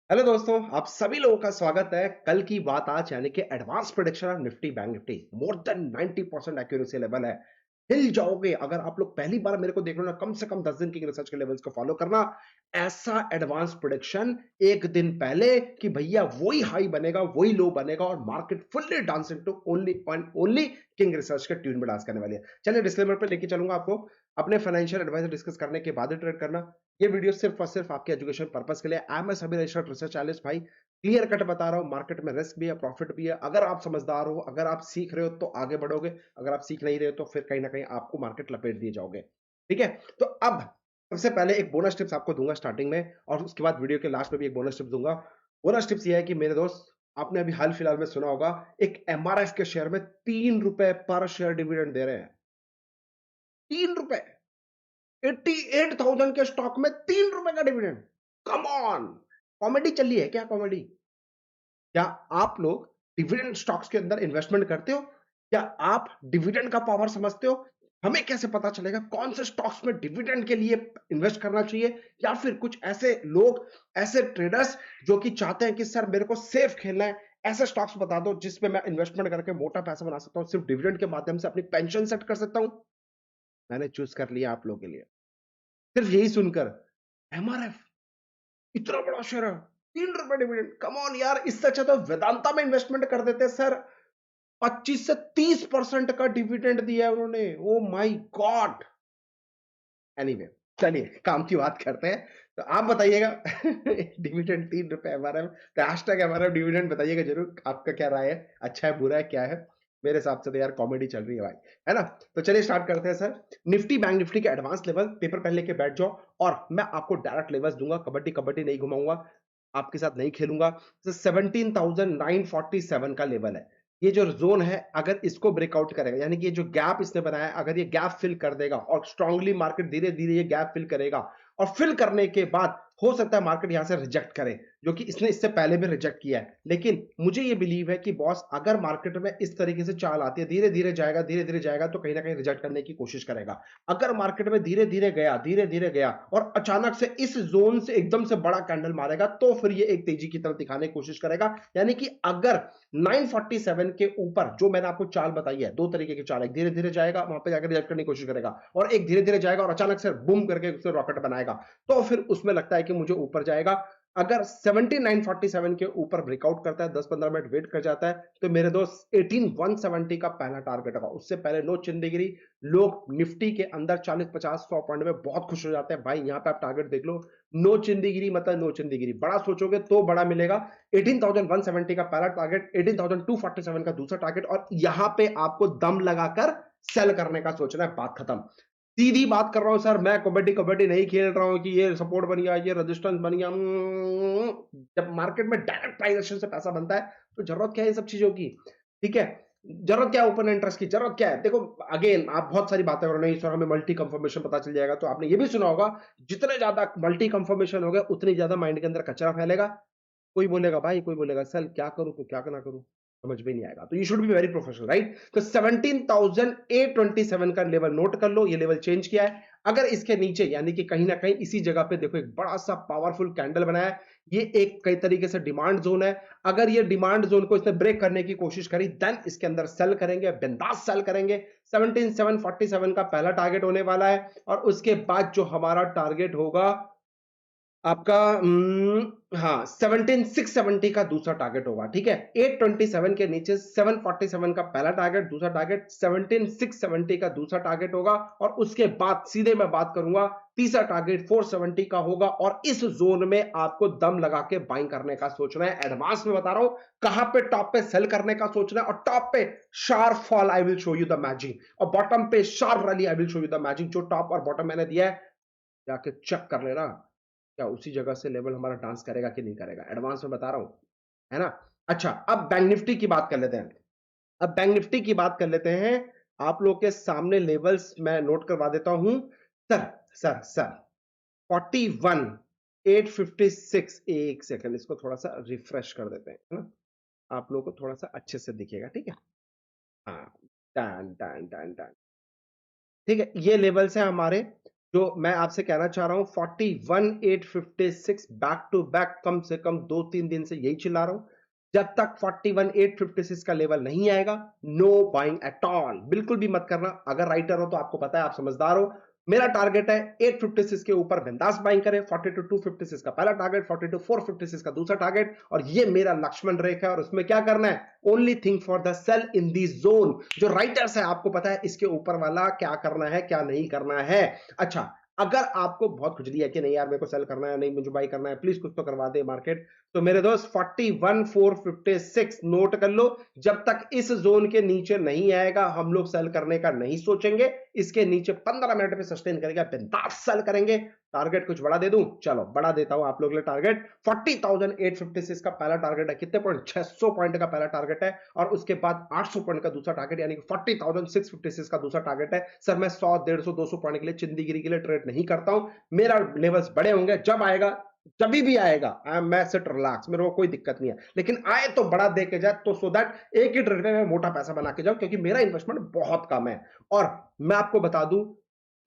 Hello दोस्तों, आप सभी लोगों का स्वागत है। कल की बात आज यानी कि advance prediction of Nifty bank Nifty more than 90% accuracy level है। हिल जाओगे अगर आप लोग पहली बार मेरे को देख रहे हो ना। कम से कम 10 दिन की रिसर्च के लेवल्स को फॉलो करना। ऐसा एडवांस प्रेडिक्शन एक दिन पहले कि भैया वही हाई बनेगा, वही लो बनेगा और market fully dance into only king research के ट्यून में डांस करने वाली है। चलिए डिस्क्लेमर पे लेके चलूंगा आपको। अपने फाइनेंशियल एडवाइजर डिस्कस करने के बाद ही ट्रेड करना। ये वीडियो सिर्फ और सिर्फ आपके एजुकेशन पर्पस के लिए। आई एम सभी रजिस्टर्ड रिसर्च एनालिस्ट भाई। क्लियर कट बता रहा हूं, मार्केट में रिस्क भी है, प्रॉफिट भी है। अगर आप समझदार हो, अगर आप सीख रहे हो तो आगे बढ़ोगे। अगर आप सीख नहीं रहे हो तो फिर कहीं ना कहीं आपको मार्केट लपेट दिए जाओगे। ठीक है, तो अब सबसे पहले एक बोनस टिप्स आपको दूंगा स्टार्टिंग में, और उसके बाद वीडियो के लास्ट में भी एक बोनस टिप्स दूंगा। बोनस टिप्स ये है कि मेरे दोस्त, आपने अभी हाल फिलहाल में सुना होगा, एक एमआरएफ के शेयर में 3 रुपए पर शेयर डिविडेंड दे रहे हैं। 3 रुपए, 88,000 के स्टॉक में 3 रुपए का डिविडेंड। कम ऑन, कॉमेडी चल रही है क्या? कॉमेडी? क्या आप लोग डिविडेंड स्टॉक्स के अंदर इन्वेस्टमेंट करते हो? क्या आप डिविडेंड का पावर समझते हो? हमें कैसे पता चलेगा कौन से स्टॉक्स में डिविडेंड के लिए इन्वेस्ट करना चाहिए? या फिर कुछ ऐसे लोग, ऐसे ट्रेडर्स जो कि चाहते हैं कि सर मेरे को सेफ खेलना है, ऐसे स्टॉक्स बता दो जिसमें मैं इन्वेस्टमेंट करके मोटा पैसा बना सकता हूं, सिर्फ डिविडेंड के माध्यम से अपनी पेंशन सेट कर सकता हूं। मैंने चूज कर लिया आप लोगों के लिए। सिर्फ यही सुनकर, एमआरएफ इतना बड़ा शेयर है, 3 रुपए डिविडेंड, कम ऑन यार। इससे अच्छा तो वेदांता में इन्वेस्टमेंट कर देते सर। 25 से 30% का डिविडेंड दिया है उन्होंने। Oh my God. एनीवे, चलिए काम की बात करते हैं। तो आप बताइएगा डिविडेंड 3 रुपए एमआरएफ, तो हैशटैग एमआरएफ डिविडेंड बताइएगा जरूर, आपका क्या राय है, अच्छा है बुरा है क्या है? मेरे हिसाब से तो यार कॉमेडी चल रही है भाई, है ना। तो चलिए स्टार्ट करते हैं सर। निफ्टी बैंक निफ्टी के एडवांस लेवल, पेपर पेन लेके बैठ जाओ और मैं आपको डायरेक्ट लेवल्स दूंगा। कबड्डी कबड्डी नहीं घुमाऊंगा, आपके साथ नहीं खेलूंगा। तो 17,947 का लेवल है। ये जो जोन है, अगर इसको ब्रेकआउट करेगा, यानी कि ये जो गैप इसने बनाया, अगर ये गैप फिल कर देगा और स्ट्रांगली मार्केट धीरे धीरे ये गैप फिल करेगा, और फिल करने के बाद हो सकता है मार्केट यहां से रिजेक्ट करे, जो कि इसने इससे पहले भी रिजेक्ट किया है। लेकिन मुझे ये बिलीव है कि बॉस, अगर मार्केट में इस तरीके से चाल आती है, धीरे धीरे जाएगा तो कहीं ना कहीं रिजेक्ट करने की कोशिश करेगा। अगर मार्केट में धीरे धीरे गया और अचानक से इस जोन से एकदम से बड़ा कैंडल मारेगा, तो फिर ये एक तेजी की तरफ दिखाने की कोशिश करेगा। यानी कि अगर 947 के ऊपर जो मैंने आपको चाल बताई है, दो तरीके की चाल, एक धीरे धीरे जाएगा वहां पे जाकर रिजेक्ट करने की कोशिश करेगा, और एक धीरे धीरे जाएगा और अचानक से बूम करके उससे रॉकेट बनाएगा, तो फिर उसमें लगता है कि मुझे ऊपर जाएगा। अगर 17,947 के ऊपर ब्रेकआउट करता है, 10-15 मिनट वेट कर जाता है, तो मेरे दोस्त 18,170 का पहला टारगेट होगा। उससे पहले नो चिंदीगिरी। लोग निफ्टी के अंदर 40-50-100 पॉइंट में बहुत खुश हो जाते हैं भाई। यहां पे आप टारगेट देख लो, नो चिंदीगिरी मतलब नो चिंदीगिरी। बड़ा सोचोगे तो बड़ा मिलेगा। 18,170 का पहला टारगेट, 18,247 का दूसरा टारगेट, और यहां पे आपको दम लगाकर सेल करने का सोचना है। बात खत्म। सीधी बात कर रहा हूं सर, मैं कबड्डी कबड्डी नहीं खेल रहा हूं कि ये सपोर्ट बन गया, ये रेजिस्टेंस बन गया। जब मार्केट में डायरेक्ट प्राइस एक्शन से पैसा बनता है तो जरूरत क्या है ये सब चीजों की? ठीक है, जरूरत क्या है ओपन इंटरेस्ट की? जरूरत क्या है? देखो, अगेन आप बहुत सारी बातें कर रहे हो, सर हमें मल्टी कंफर्मेशन पता चल जाएगा। तो आपने ये भी सुना होगा, जितने ज्यादा मल्टी कंफर्मेशन हो गए उतनी ज्यादा माइंड के अंदर कचरा फैलेगा। कोई बोलेगा भाई, कोई बोलेगा सर क्या करूं तो क्या ना करूं, समझ में नहीं आएगा। तो you should be very professional, right. तो 17,827 का लेवल नोट कर लो, ये लेवल चेंज किया है। अगर इसके नीचे, यानी कि कहीं ना कहीं इसी जगह पे देखो एक बड़ा सा पावरफुल कैंडल बनाया है, ये एक कई तरीके से डिमांड जोन है। अगर ये डिमांड जोन को इसने ब्रेक करने की कोशिश करी, देन इसके अंदर सेल करेंगे, बिंदास सेल करेंगे। 17,747 का पहला टारगेट होने वाला है, और उसके बाद जो हमारा टारगेट होगा आपका, हाँ, 17,670 का दूसरा टारगेट होगा। ठीक है, 827 के नीचे 747 का पहला टारगेट, दूसरा टारगेट 17,670 का दूसरा टारगेट होगा, और उसके बाद सीधे मैं बात करूंगा, तीसरा टारगेट 470 का होगा। और इस जोन में आपको दम लगा के बाइंग करने का सोचना है। एडवांस में बता रहा हूं कहां पे टॉप पे सेल करने का सोचना है, और टॉप पे sharp fall I will show you the magic, और बॉटम पे sharp rally I will show you the magic. जो टॉप और बॉटम मैंने दिया है, जाके चेक कर लेना, क्या उसी जगह से लेवल हमारा डांस करेगा कि नहीं करेगा। एडवांस में बता रहा हूं, है ना। अच्छा, अब बैंक निफ्टी की बात कर लेते हैं। अब बैंक निफ्टी की बात कर लेते हैं। आप लोग के सामने लेवल्स मैं नोट करवा देता हूं। सर सर 41,856, एक सेकंड, इसको थोड़ा सा रिफ्रेश कर देते हैं, है ना। आप लोगों को थोड़ा सा अच्छे से दिखेगा, ठीक है। हाँ, डन डन डन डन। ठीक है, ये लेवल्स है हमारे जो मैं आपसे कहना चाह रहा हूं 41,856 बैक टू बैक कम से कम 2-3 दिन से यही चिल्ला रहा हूं। जब तक 41,856 का लेवल नहीं आएगा, नो बाइंग एट ऑल, बिल्कुल भी मत करना। अगर राइटर हो तो आपको पता है, आप समझदार हो। मेरा टारगेट है 856 के ऊपर बिंदास बाइंग करें। 42,256 का पहला टारगेट, 42,456 का दूसरा टारगेट, और ये मेरा लक्ष्मण रेखा है। और उसमें क्या करना है, only thing for the sale in the zone. जो राइटर्स है आपको पता है इसके ऊपर वाला क्या करना है क्या नहीं करना है। अच्छा, अगर आपको बहुत खुजली है कि नहीं यार मेरे को सेल करना है, नहीं मुझे बाई करना है, प्लीज कुछ तो करवा दे मार्केट, तो मेरे दोस्त 41,456 नोट कर लो। जब तक इस जोन के नीचे नहीं आएगा हम लोग सेल करने का नहीं सोचेंगे। इसके नीचे 15 मिनट पे सस्टेन करेगा, बिंदास सेल करेंगे। टारगेट कुछ बड़ा दे दूं, चलो बड़ा देता हूं आप लोग के लिए। टारगेट 40,856 का पहला टारगेट है। कितने पॉइंट, 600 पॉइंट का पहला टारगेट है, और उसके बाद 800 पॉइंट का दूसरा टारगेट, यानी कि 40,656 का दूसरा टारगेट है। सर मैं 100, 150, 200 पॉइंट के लिए चिंदीगिरी के लिए ट्रेड नहीं करता हूं। मेरा लेवल्स बड़े होंगे, जब आएगा जभी भी आएगा मैं सिट रिलैक्स, मेरे को कोई दिक्कत नहीं है, लेकिन आए तो बड़ा दे के जाए, तो सो दैट एक ही ट्रेड में मैं मोटा पैसा बना के जाऊं, क्योंकि मेरा इन्वेस्टमेंट बहुत कम है। और मैं आपको बता दूं,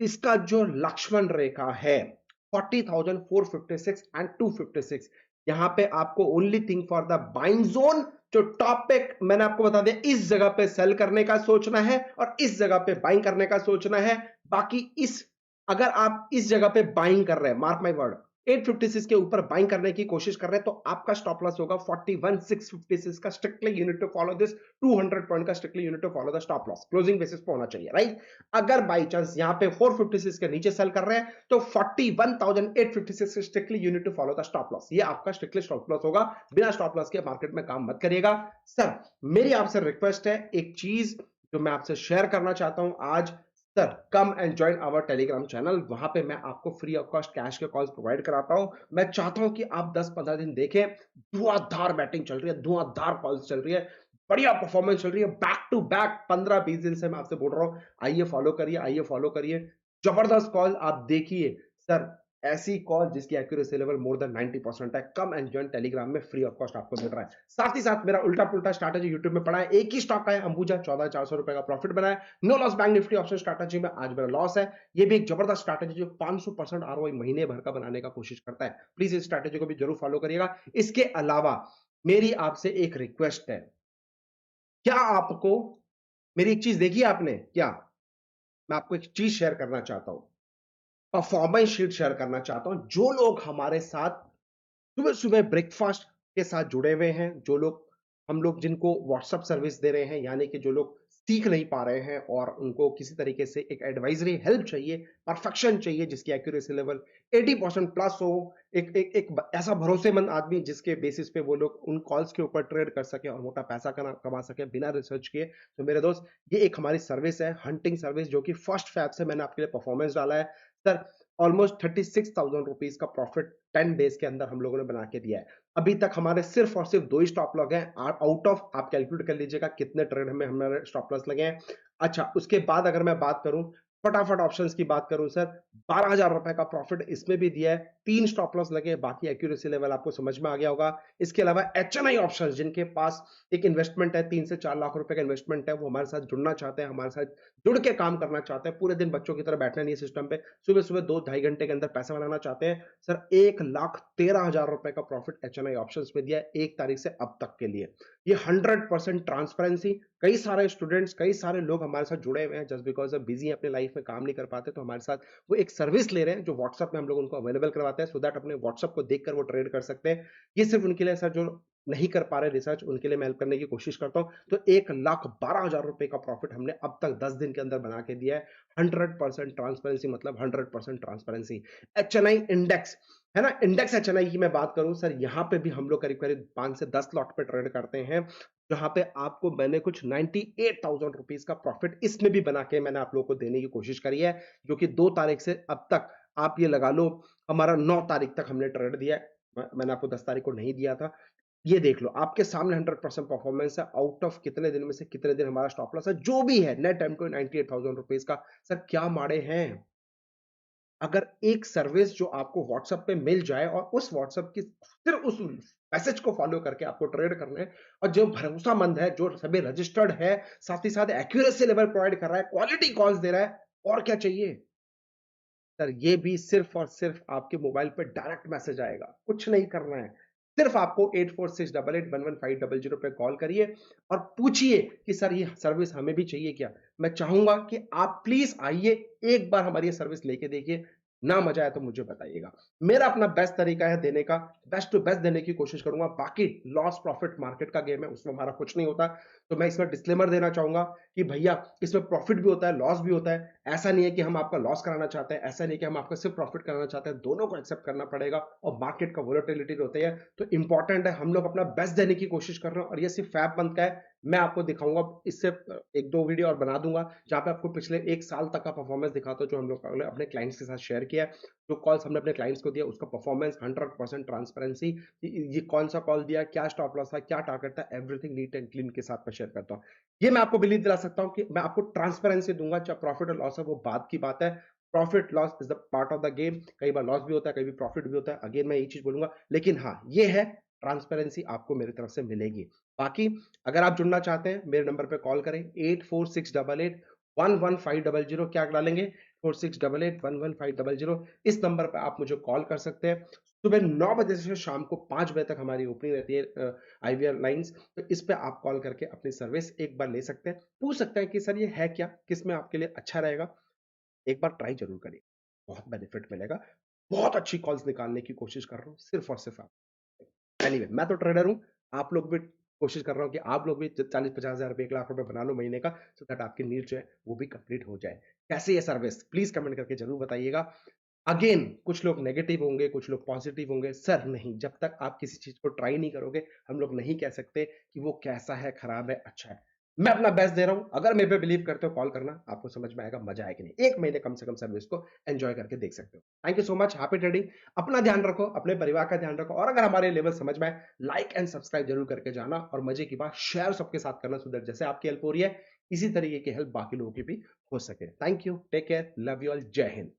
इसका जो लक्ष्मण रेखा है 40,456 एंड 256, यहां पे आपको only thing for the buying zone, जो टॉपिक मैंने आपको बता दिया, इस जगह पे सेल करने का सोचना है और इस जगह पे बाइंग करने का सोचना है। बाकी इस, अगर आप इस जगह पे बाइंग कर रहे हैं, मार्क माय वर्ड, 856 के ऊपर बाइंग करने की कोशिश कर रहे हैं, तो आपका स्टॉप लॉस होगा 41,656 का। Strictly unit to follow this 200 point का, strictly unit to follow the stop loss closing basis पे होना चाहिए, राइट। अगर बाई चांस यहां पे 456 के नीचे सेल कर रहे हैं, तो 41,856 strictly unit to follow the stop loss, ये आपका स्ट्रिक्टली स्टॉप लॉस होगा। बिना स्टॉप लॉस के मार्केट में काम मत करिएगा। सर मेरी आपसे रिक्वेस्ट है, एक चीज जो मैं आपसे शेयर करना चाहता हूं आज, sir come and join our Telegram channel. वहां पे मैं आपको फ्री ऑफ कॉस्ट कैश के कॉल्स प्रोवाइड कराता हूं। मैं चाहता हूं कि आप 10-15 दिन देखें, धुआंधार बैटिंग चल रही है, धुआंधार कॉल्स चल रही है, बढ़िया परफॉर्मेंस चल रही है, बैक टू बैक 15-20 दिन से मैं आपसे बोल रहा हूं, आइए फॉलो करिए, आइए फॉलो करिए। जबरदस्त कॉल आप देखिए सर, ऐसी कॉल जिसकी एक्यूरेसी लेवल मोर देन 90% है। कम एंड जॉइन टेलीग्राम में, फ्री ऑफ कॉस्ट आपको मिल रहा है। साथ ही साथ मेरा उल्टा पुल्टा स्ट्रैटेजी यूट्यूब में पड़ा है, एक ही स्टॉक का है अंबुजा, 14,400 रुपए का प्रॉफिट बनाया। No loss Bank Nifty option strategy में आज मेरा लॉस है। ये भी एक जबरदस्त स्ट्रैटेजी जो 500% आरओआई महीने भर का बनाने का कोशिश करता है। प्लीज इस स्ट्रैटेजी को भी जरूर फॉलो करिएगा। इसके अलावा मेरी आपसे एक रिक्वेस्ट है, क्या आपको मेरी एक चीज देखी आपने क्या, मैं आपको एक चीज शेयर करना चाहता हूं, परफॉर्मेंस शीट शेयर करना चाहता हूं। जो लोग हमारे साथ सुबह सुबह ब्रेकफास्ट के साथ जुड़े हुए हैं, जो लोग, हम लोग जिनको व्हाट्सएप सर्विस दे रहे हैं, यानी कि जो लोग सीख नहीं पा रहे हैं और उनको किसी तरीके से एक एडवाइजरी हेल्प चाहिए, परफेक्शन चाहिए, जिसकी एक्यूरेसी लेवल 80% प्लस हो, एक ऐसा भरोसेमंद आदमी जिसके बेसिस पे वो लोग उन कॉल्स के ऊपर ट्रेड कर सके और मोटा पैसा कमा सके बिना रिसर्च किए। तो मेरे दोस्त, ये एक हमारी सर्विस है, हंटिंग सर्विस, जो कि फर्स्ट फैब से मैंने आपके लिए परफॉर्मेंस डाला है। सर ऑलमोस्ट 36,000 रुपीज का प्रॉफिट 10 डेज के अंदर हम लोगों ने बना के दिया है। अभी तक हमारे सिर्फ और सिर्फ 2 ही स्टॉप लॉस हैं। आउट ऑफ, आप कैलकुलेट कर लीजिएगा कितने ट्रेड हमें हमारे स्टॉप लॉस लगे हैं। अच्छा, उसके बाद अगर मैं बात करूं, फटाफट ऑप्शंस की बात करूं सर, 12,000 रुपए का प्रॉफिट इसमें भी दिया है। 3 स्टॉप लॉस लगे, बाकी एक्यूरेसी लेवल आपको समझ में आ गया होगा। इसके अलावा एचएनआई ऑप्शंस, जिनके पास एक इन्वेस्टमेंट है, 3 से 4 लाख रुपए का इन्वेस्टमेंट है, वो हमारे साथ जुड़ना चाहते हैं, हमारे साथ जुड़ के काम करना चाहते हैं, पूरे दिन बच्चों की तरह बैठना नहीं है सिस्टम पे, सुबह सुबह 2-2.5 घंटे के अंदर पैसा बनाना चाहते हैं। सर 1,13,000 रुपए का प्रॉफिट एचएनआई ऑप्शंस में दिया है 1 तारीख से अब तक के लिए। ये 100% ट्रांसपेरेंसी। कई सारे स्टूडेंट्स, कई सारे लोग हमारे साथ जुड़े हुए हैं, जस्ट बिकॉज ऑफ बिजी अपने लाइफ में काम नहीं कर पाते, तो हमारे साथ वो एक सर्विस ले रहे हैं जो व्हाट्सएप में हम लोग उनको अवेलेबल करवाते हैं, सो दैट अपने व्हाट्सएप को देखकर वो ट्रेड कर सकते हैं। ये सिर्फ उनके लिए सर, जो नहीं कर पा रहे रिसर्च, उनके लिए मैं हेल्प करने की कोशिश करता हूं। तो 1,12,000 रुपए का प्रॉफिट हमने अब तक 10 दिन के अंदर बना के दिया है। 100% ट्रांसपेरेंसी, मतलब 100% ट्रांसपेरेंसी। एचएनआई इंडेक्स है ना, इंडेक्स एचएनआई की मैं बात करूं सर, यहां पे भी हम लोग करीब करीब 5 से 10 लॉट पे ट्रेड करते हैं, जहां पे आपको मैंने कुछ 98,000 रुपीज का प्रॉफिट इसमें भी बना के मैंने आप लोगों को देने की कोशिश करी है, जो कि 2 तारीख से अब तक, आप ये लगा लो, हमारा 9 तारीख तक हमने ट्रेड दिया है। मैंने आपको 10 तारीख को नहीं दिया था। ये देख लो, आपके सामने 100% परफॉर्मेंस है। आउट ऑफ कितने दिन में से कितने दिन हमारा स्टॉप लॉस है, जो भी है, नेट टाइम टू 98,000 रुपीज का। सर क्या माड़े हैं, अगर एक सर्विस जो आपको व्हाट्सएप पे मिल जाए और उस व्हाट्सएप की सिर्फ उस मैसेज को फॉलो करके आपको ट्रेड करना है, और जो भरोसामंद है, जो सभी रजिस्टर्ड है, साथ ही साथ एक्यूरेसी लेवल प्रोवाइड कर रहा है, क्वालिटी कॉल्स दे रहा है, और क्या चाहिए। सर ये भी सिर्फ और सिर्फ आपके मोबाइल पे डायरेक्ट मैसेज आएगा, कुछ नहीं करना है। सिर्फ आपको 8468811500 पे कॉल करिए और पूछिए कि सर ये सर्विस हमें भी चाहिए क्या? मैं चाहूंगा कि आप प्लीज आइए, एक बार हमारी ये सर्विस लेके देखिए, ना मजा आया तो मुझे बताइएगा। मेरा अपना बेस्ट तरीका है देने का, बेस्ट टू बेस्ट देने की कोशिश करूंगा। बाकी लॉस प्रॉफिट मार्केट का गेम है, उसमें हमारा कुछ नहीं होता। तो मैं इसमें डिस्क्लेमर देना चाहूंगा कि भैया इसमें प्रॉफिट भी होता है, लॉस भी होता है। ऐसा नहीं है कि हम आपका लॉस कराना चाहते हैं, ऐसा नहीं कि हम आपका सिर्फ प्रॉफिट कराना चाहते हैं, दोनों को एक्सेप्ट करना पड़ेगा। और मार्केट का वोलेटिलिटी होती है, तो इंपॉर्टेंट है, हम लोग अपना बेस्ट देने की कोशिश कर रहे हैं। और ये सिर्फ फैब मंथ का है, मैं आपको दिखाऊंगा इससे एक दो वीडियो और बना दूंगा जहां पे आपको पिछले एक साल तक का परफॉर्मेंस दिखाता हूं, जो हम लोग अपने क्लाइंट्स के साथ शेयर किया है, जो कॉल्स हमने अपने क्लाइंट्स को दिया उसका परफॉर्मेंस 100% ट्रांसपेरेंसी, ये कौन सा कॉल दिया, क्या स्टॉप लॉस था, क्या टारगेट था, एवरीथिंग नीट एंड क्लीन के साथ मैं शेयर करता हूं। ये मैं आपको बिलीव दिला सकता हूं कि मैं आपको ट्रांसपेरेंसी दूंगा। चाहे प्रॉफिट और लॉस है वो बात की बात है, profit loss is the part of the game. कई बार लॉस भी होता है, कई बार प्रॉफिट भी होता है, अगेन मैं ये चीज बोलूंगा, लेकिन हाँ ये है ट्रांसपेरेंसी आपको मेरी तरफ से मिलेगी। बाकी अगर आप जुड़ना चाहते हैं मेरे नंबर पे कॉल करें 8468811500। क्या डालेंगे? 4688111500। इस नंबर पे आप मुझे कॉल कर सकते हैं। सुबह 9 बजे से शाम को 5 बजे तक हमारी ओपनिंग रहती है आईवीआर लाइंस। तो इस पे आप कॉल करके अपनी सर्विस एक बार ले सकते हैं, पूछ सकते हैं कि सर ये है क्या, किस में आपके लिए अच्छा रहेगा। एक बार ट्राई जरूर करिए, बहुत बेनिफिट मिलेगा। बहुत अच्छी कॉल्स निकालने की कोशिश कर रहा हूँ सिर्फ और सिर्फ आप। एनीवे मैं तो ट्रेडर हूँ, आप लोग भी कोशिश कर रहा हूँ कि आप लोग भी 40-50 हजार रुपए 1 लाख रुपए बना लो महीने का, सो दैट आपकी नीड जो है वो भी कंप्लीट हो जाए। कैसे ये सर्विस प्लीज कमेंट करके जरूर बताइएगा। अगेन कुछ लोग नेगेटिव होंगे, कुछ लोग पॉजिटिव होंगे। सर नहीं, जब तक आप किसी चीज को ट्राई नहीं करोगे हम लोग नहीं कह सकते कि वो कैसा है, खराब है, अच्छा है। मैं अपना बेस्ट दे रहा हूं, अगर मेरे पे बिलीव करते हो कॉल करना, आपको समझ में आएगा मजा आएगा नहीं, एक महीने कम से कम सर्विस को एंजॉय करके देख सकते हो। Thank you so much, happy trading. अपना ध्यान रखो, अपने परिवार का ध्यान रखो, और अगर हमारे लेवल समझ में आए लाइक एंड सब्सक्राइब जरूर करके जाना, और मजे की बात शेयर सबके साथ करना, सुधर जैसे आपकी हेल्प हो रही है इसी तरीके की हेल्प बाकी लोगों की भी हो सके। Thank you, take care, love you all, जय हिंद।